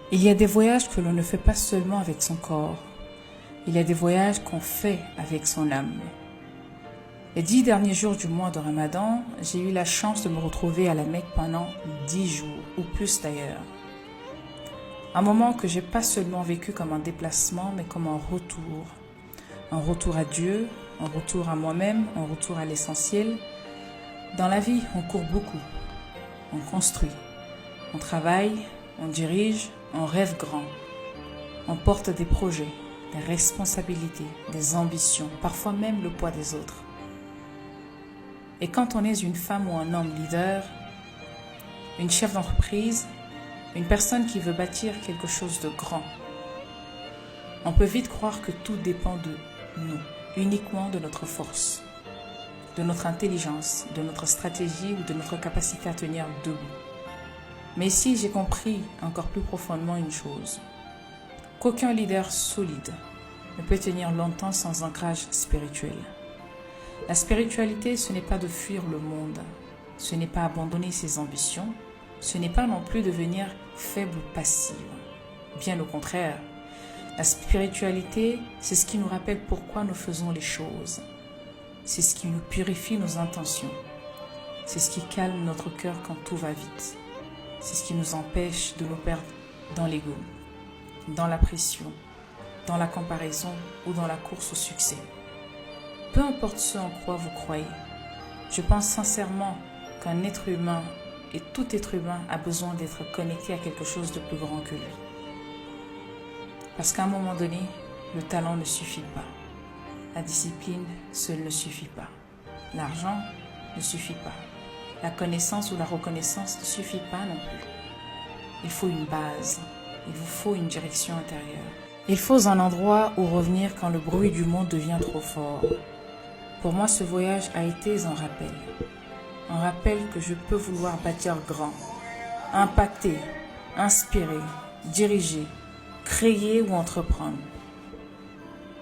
Il y a des voyages que l'on ne fait pas seulement avec son corps. Il y a des voyages qu'on fait avec son âme. Les 10 derniers jours du mois de Ramadan, j'ai eu la chance de me retrouver à la Mecque pendant 10 jours, ou plus d'ailleurs. Un moment que j'ai pas seulement vécu comme un déplacement, mais comme un retour. Un retour à Dieu, un retour à moi-même, un retour à l'essentiel. Dans la vie, on court beaucoup. On construit. On travaille, on dirige, on rêve grand. On porte des projets, des responsabilités, des ambitions, parfois même le poids des autres. Et quand on est une femme ou un homme leader, une chef d'entreprise, une personne qui veut bâtir quelque chose de grand, on peut vite croire que tout dépend de nous, uniquement de notre force, de notre intelligence, de notre stratégie ou de notre capacité à tenir debout. Mais ici, j'ai compris encore plus profondément une chose, qu'aucun leader solide ne peut tenir longtemps sans ancrage spirituel. La spiritualité, ce n'est pas de fuir le monde, ce n'est pas abandonner ses ambitions, ce n'est pas non plus devenir faible ou passive. Bien au contraire, la spiritualité, c'est ce qui nous rappelle pourquoi nous faisons les choses. C'est ce qui nous purifie nos intentions. C'est ce qui calme notre cœur quand tout va vite. C'est ce qui nous empêche de nous perdre dans l'ego, dans la pression, dans la comparaison ou dans la course au succès. Peu importe ce en quoi vous croyez, je pense sincèrement qu'un être humain et tout être humain a besoin d'être connecté à quelque chose de plus grand que lui. Parce qu'à un moment donné, le talent ne suffit pas. La discipline seule ne suffit pas. L'argent ne suffit pas. La connaissance ou la reconnaissance ne suffit pas non plus. Il faut une base. Il vous faut une direction intérieure. Il faut un endroit où revenir quand le bruit du monde devient trop fort. Pour moi, ce voyage a été un rappel. Un rappel que je peux vouloir bâtir grand, impacter, inspirer, diriger, créer ou entreprendre.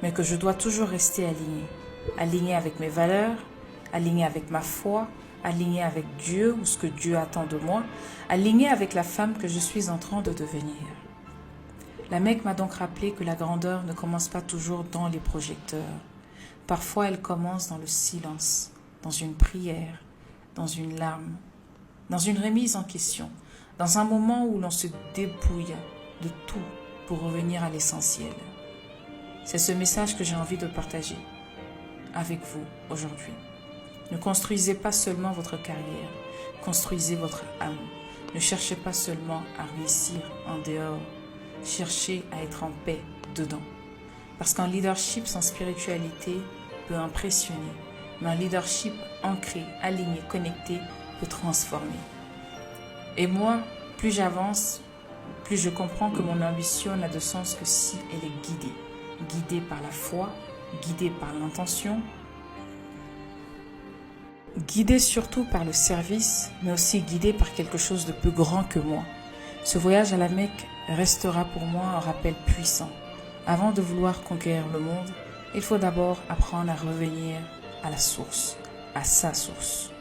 Mais que je dois toujours rester aligné avec mes valeurs, aligné avec ma foi, aligné avec Dieu ou ce que Dieu attend de moi, aligné avec la femme que je suis en train de devenir. La Mecque m'a donc rappelé que la grandeur ne commence pas toujours dans les projecteurs. Parfois, elle commence dans le silence, dans une prière, dans une larme, dans une remise en question, dans un moment où l'on se dépouille de tout pour revenir à l'essentiel. C'est ce message que j'ai envie de partager avec vous aujourd'hui. Ne construisez pas seulement votre carrière, construisez votre âme. Ne cherchez pas seulement à réussir en dehors, cherchez à être en paix dedans. Parce qu'un leadership sans spiritualité peut impressionner, mais un leadership ancré, aligné, connecté peut transformer. Et moi, plus j'avance, plus je comprends que mon ambition n'a de sens que si elle est guidée par la foi, guidée par l'intention, guidée surtout par le service, mais aussi guidée par quelque chose de plus grand que moi. Ce voyage à la Mecque restera pour moi un rappel puissant. Avant de vouloir conquérir le monde, il faut d'abord apprendre à revenir à la source, à sa source.